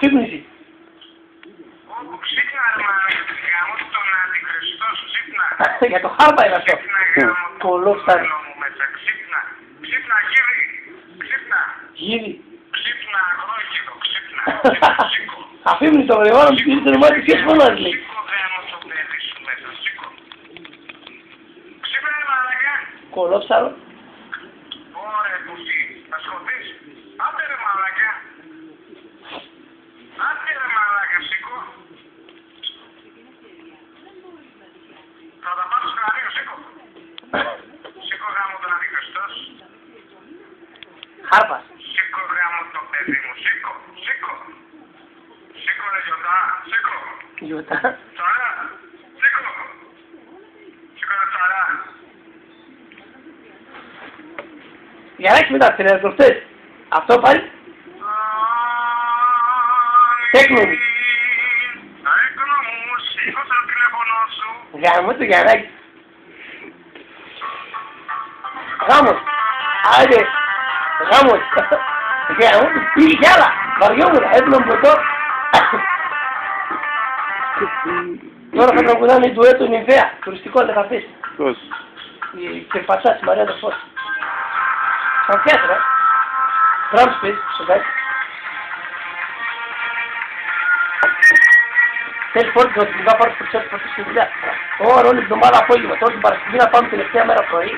Αφύπνιση. Όπου ξύπνα ρε μαλάκα, γάμο τον Αντιχριστό, ξύπνα. Για το χάρπα είναι αυτό. Ξύπνα γάμο τον Κολόφταρ. μου μέσα, ξύπνα. Ξύπνα γύρι, ξύπνα. Γύρι. Ξύπνα αγρόγυρο, ξύπνα. Σήκω. Αφύπνιστο ρε, βάλω μου το όνομά του και φωνάζει λέει. Σήκω γάμο το παιδί σου μέσα, σήκω. Ξύπνα ρε μαλάκα. Κολόφταρο. Ωραία πουσί, θα σκοτείς. Άντε ρε μαλάκα. Άντε ρε μαλάκα, σήκω. Θα τα πάρω στο κρανίο, σήκω. Σήκω γάμο τον Αντιχριστός. Χάρπας. Σήκω γάμο το παιδί μου, σήκω, σήκω. Σήκω ρε γιοτά, σήκω. Γιωτά. Τσαρά, σήκω. Σήκω ρε τσαρά. Για να έχεις μετά τις ενεργοστές. Αυτό πάλι. Τέκνο μου. Τέκνο μου, σήκωσε το τηλέφωνο σου. Γάμο του Γιαννάκη. Γάμος. Άντε. Γάμος. Γάμο του. Πήγε κι άλλα. Βαριόμουν. Έπλον ποτό. Τώρα θα τραγουδάνε ντουέτο Νιβαία. Τουριστικό δεν θα πεις. Πώς. Η Κερπατσά της Μαρία Δεφός. Σαν θέατρο. Drum space, στο κάτω. Θέλεις πρώτη ότι θα πάρεις το τσέπι πρώτη στη δουλειά. Ωραία, όλη την εβδομάδα απόγευμα. Τώρα την Παρασκευή να πάμε τελευταία μέρα πρωί.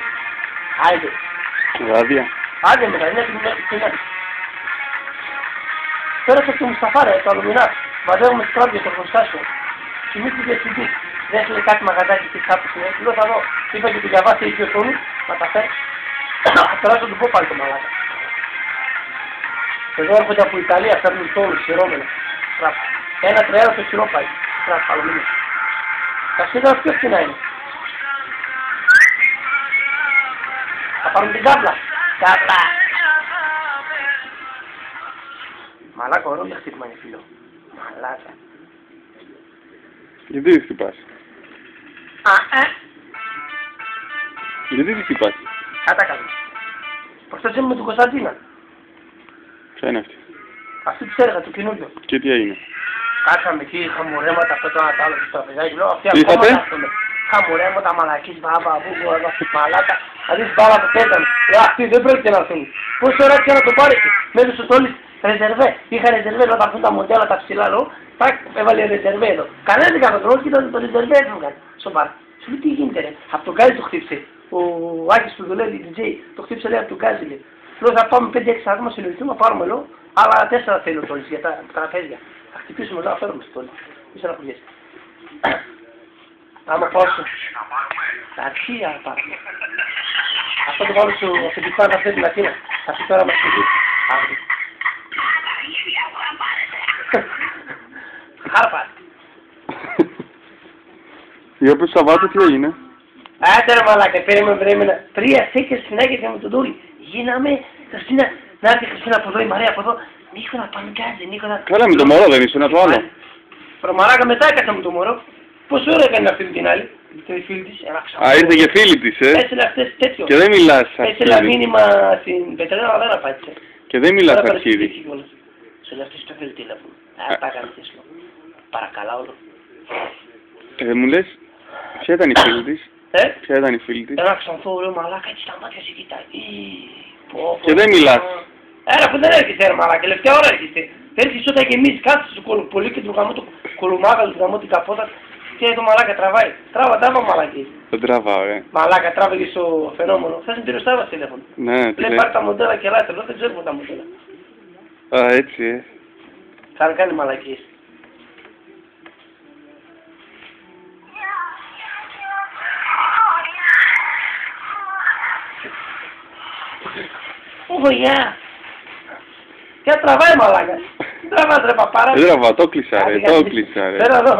Άιντε. Βράδια. Άντε μετά, είναι την άλλη. Πέρασε στο Μουσταφά ρε, το αλουμινά. Μαζεύουμε τις τράπεζες στο εργοστάσιο. Κοιμήθηκε διευθυντής. Δεν έστειλε κάτι μαγαζάκι και κάπου στην έτσι. Λέω θα δω. Είπα και την διαβάσει εκεί ο τόνους. Να τα φέρει. Θα περάσω του πω πάλι το μαλάκα. Εδώ έρχονται από Ιταλία, φέρνουν τόνους, χειρόμενα. Ένα τρεάρο στο χειρό πάει. Τραπ, αλουμίνιο. Τα σύντρα πιο φθηνά είναι. Θα πάρουν την κάμπλα. Κάμπλα. Μαλάκα, ωραίο το χτύπημα είναι φίλο. Μαλάκα. Γιατί δεν χτυπάς. Γιατί δεν χτυπάς. Κάτα καλή. Προχτές ήμουν με την Κωνσταντίνα. Ποια είναι αυτή. Αυτή της έργα, του καινούριο. Και τι έγινε. Κάτσαμε εκεί, είχαμε ρέματα, αυτό το ένα τ' άλλο στο τραπεζάκι. Λέω αυτοί Είχατε? ακόμα κάθονται. Είχαμε ρέματα, μαλακής, μπάμπα, μπούμπου, μαλάκα. Θα δεις μπάλα το πέτανε. Αυτοί δεν πρόκειται να έρθουν. Πόση ώρα και να το πάρει. Μέσα στο τόλι ρεζερβέ. Είχα ρεζερβέ όταν έρθουν τα μοντέλα τα ψηλά, λέω. Τάκ, έβαλε ρεζερβέ εδώ. Κανένας δεν έκανε τον λόγο, κοίταζε το ρεζερβέ έφυγαν. Στο μπαρ. Σου λέει τι γίνεται ρε. Από τον Γκάζι το χτύψε. Ο Άκης που δουλεύει, DJ, το χτύψε λέει από τον Γκάζι λέει. Λέω θα πάμε 5-6 άτομα, συλλογηθούμε, να πάρουμε λέω. Αλλά 4 θέλω τόλις για τα τραπέζια. Θα χτυπήσουμε εδώ, να φέρουμε στο τόλι. Μη σε αναπουργές. Άμα πάω στο... Τα αρχεία πάρουμε. Αυτό το πάω στο αφεντικό να φέρει την Αθήνα. Θα πει τώρα μας πει. Χάρπα. Για πες Σαββάτο τι έγινε. Άντε ρε μαλάκα, περίμενα. 3 σέκες συνέχεια με τον Τούρι. Γίναμε, Χριστίνα, να έρθει η Χριστίνα από εδώ, η Μαρία από εδώ. Νίκο να πάνε γκάζι, Νίκο να... Καλά με το μωρό δεν ήσουν το άλλο. Προμαλάκα μετά έκανα με το μωρό. Πόση ώρα έκανε αυτή την άλλη, τη φίλη της, Α, ήρθε και φίλη της, Έστειλε αυτές τέτοιο. Και δεν μιλάς Έστειλε αρχίδι. μήνυμα στην Πετρέλα, αλλά δεν απάντησε. Και δεν μιλάς αρχίδι. Σε λέει αυτής το έφερε τηλέφωνο. Τα έκανε τέσλο. Παρακαλά όλο. Μου λες, ποια ήταν η φίλη της. Ποια ήταν η φίλη της. Ένα ξανθό, λέω μαλάκα, έτσι τα μάτια σε κοιτάει. Και δεν μιλάς. Που δεν έρχεσαι ρε μαλάκα, τελευταία ώρα έρχεσαι. Έρχεσαι όταν γεμίζεις, κάτσε στο κολοπολί και του γαμώ το κολομάγα, του γαμώ την καπότα. Και το μαλάκα τραβάει. Τράβα μαλακή. Δεν τραβάω, Μαλάκα, τράβηγε στο φαινόμενο. Θες να την ρωτάω τηλέφωνο. Ναι, λέει πάρει τα μοντέλα και ελάτε, εδώ δεν ξέρουμε τα μοντέλα. Α, έτσι, Θα κάνει μαλακίες. Γεια! Ποια τραβάει μαλάκα. Τραβάς ρε παπάρα. Δεν τραβάω, το κλείσα ρε, το κλείσα ρε. Θέλω εδώ.